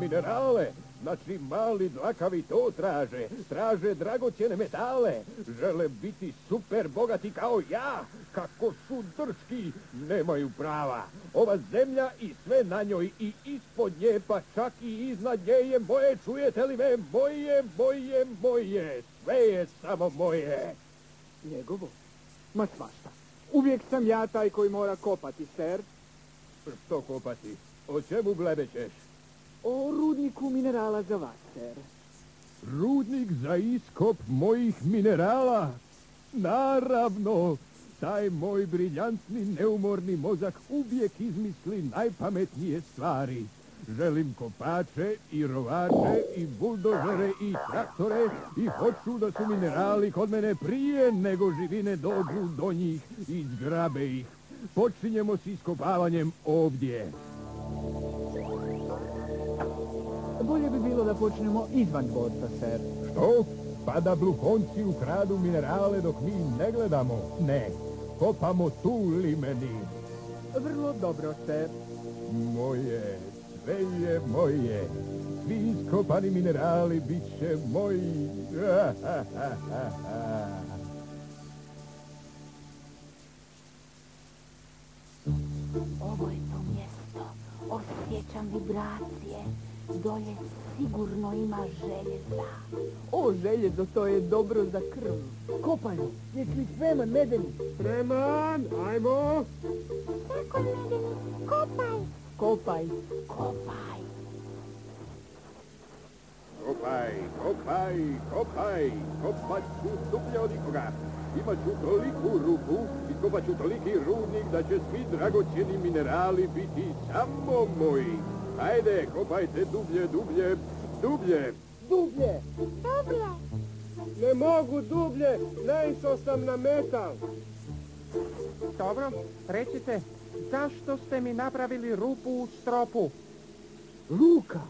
minerale. Znači, mali dlakavi to traže. Traže dragocjene metale. Žele biti super bogati kao ja. Kako su drški, nemaju prava. Ova zemlja i sve na njoj i ispod nje, pa čak i iznad nje je moje. Čujete li me? Moje, moje, moje. Sve je samo moje. Njegovo? Ma svašta. Uvijek sam ja taj koji mora kopati, ser. Što kopati? O čemu blebećeš? O rudniku minerala za vas, ser. Rudnik za iskop mojih minerala? Naravno! Taj moj briljantni, neumorni mozak uvijek izmisli najpametnije stvari. Želim kopače i rovače i buldožere i traktore i hoću da su minerali kod mene prije nego živine dođu do njih i zgrabe ih. Počinjemo s iskopavanjem ovdje. Bolje bi bilo da počnemo izvan dvorca, ser. Što? Pa da blukonci ukradu minerale dok mi ne gledamo? Ne, kopamo tu limeni. Vrlo dobro, ser. Moje, sve je moje. Svi iskopani minerali bit će moji. Ovo je to mjesto. Osjećam vibracije. Dolje sigurno ima željeza. O, željezo, to je dobro za krv. Kopajmo. Jesi li spreman, Medeni? Spreman, ajmo. Tako, Medeni, kopaj. Kopaj. Kopaj. Kopaj, kopaj, kopaj. Kopat ću dublje od ikoga. Imat ću toliku ruku i kopat ću toliki rudnik da će svi dragocjeni minerali biti samo moji. Ajde, kopajte dublje, dublje, dublje. Dublje. Dublje. Ne mogu dublje, naišao sam na metal. Dobro, recite, zašto ste mi napravili rupu u stropu? Luka.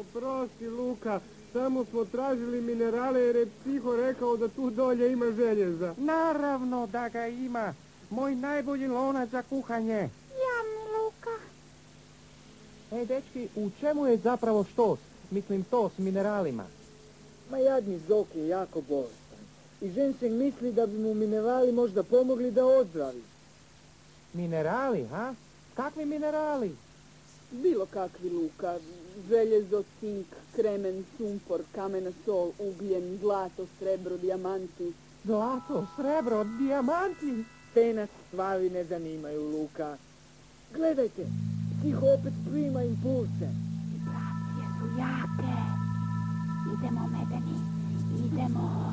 Oprosti, Luka, samo smo tražili minerale jer je psiho rekao da tu dolje ima željeza. Naravno da ga ima. Moj najbolji lonac za kuhanje. Jami, Luka. Ej, dečki, u čemu je zapravo štos? Mislim, to s mineralima. Ma jadni Zoki je jako bolestan. I Ženseng misli da bi mu minerali možda pomogli da odzdravi. Minerali, ha? Kakvi minerali? Bilo kakvi, Luka. Željezo, cink, kremen, sumpor, kamena sol, ugljen, zlato, srebro, dijamanti. Zlato, srebro, dijamanti. Te nas stvari ne zanimaju, Luka. Gledajte, psiho opet prima impulse. Vibracije su jake. Idemo, Medeni, idemo.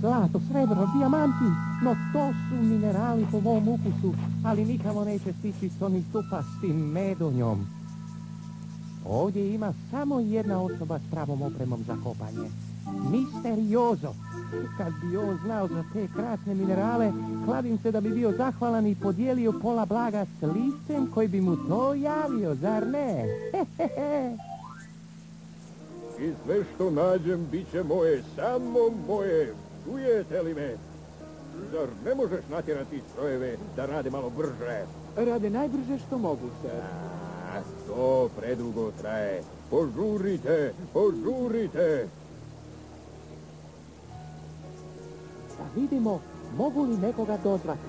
Zlato, srebro, dijamanti. No to su minerali po mom ukusu, ali nikamo neće stići s onim tupastim medonjom. Ovdje ima samo jedna osoba s pravom opremom za kopanje. Misteriozo. Kad bi on znao za te krasne minerale, kladim se da bi bio zahvalan i podijelio pola blaga s listem koji bi mu to javio, zar ne? I sve što nađem bit će moje, samo moje. Čujete li me? Zar ne možeš natjerati strojeve da rade malo brže? Rade najbrže što mogu, ser. To predugo traje. Požurite, požurite. Da vidimo, mogu li nekoga dozvati.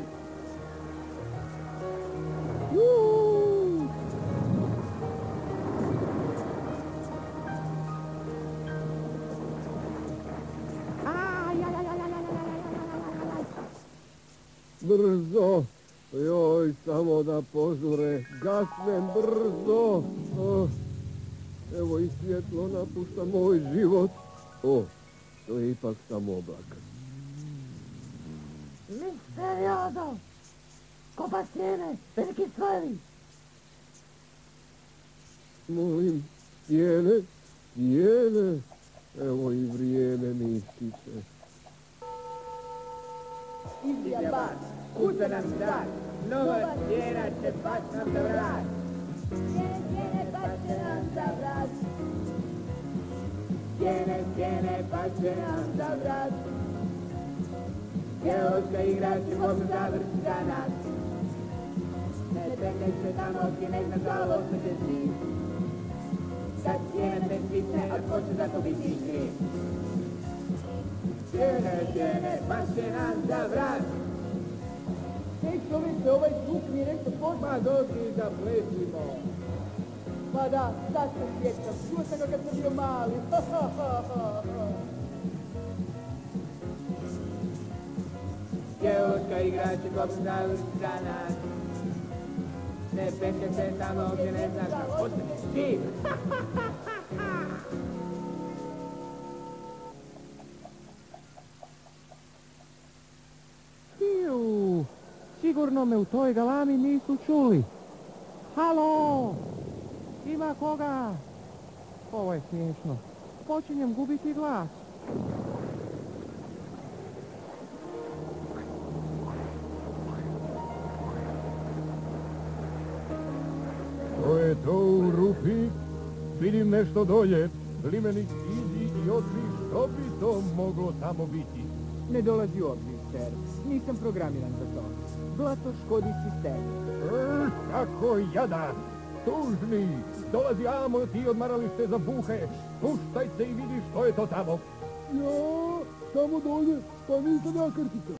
Brzo, joj, samo da požure, gasnem brzo. Evo i svjetlo napušta moj život. To je ipak samo oblak. Misteriozo! Kopa stijene, veliki strojevi! Molim, stijene, stijene. Evo i vrijeme mi ističe. Indija bar, kuca nam zrak, nova stijena će baš nam za vrat. Stijene, baš će nam za vrat. Stijene, baš će nam za vrat. Geološka igra će možda završiti za nas. Ne čekaj se tamo, ti nek nažalost ne će si. a ko će za to biti kriv? Sjene, pa će nam za vrat. Hej čovječe, ovaj zvuk mi je nešto poznat. Pa došli da plesimo. Pa da, sad se sjećam. Čuo sam ga kad sam bio mali. Djevojka igrače kopstali stranac. Ne peče se tamo gdje ne znaš kako ostane živ. Iju, sigurno me u toj galami nisu čuli. Halo! Ima koga? Ovo je smiješno. Počinjem gubiti glas. To je to u rupi. Vidim nešto dolje. Limeni izi i otkri što bi to moglo tamo biti. Ne dolazi u obzir, ser. Nisam programiran za to. Blato škodi sistemu. Kako jada! Tužni! Dolazi amo ti odmarali ste za buhe. Puštaj se i vidi što je to tamo. Ja, tamo dolje, pa nisam ja krtica.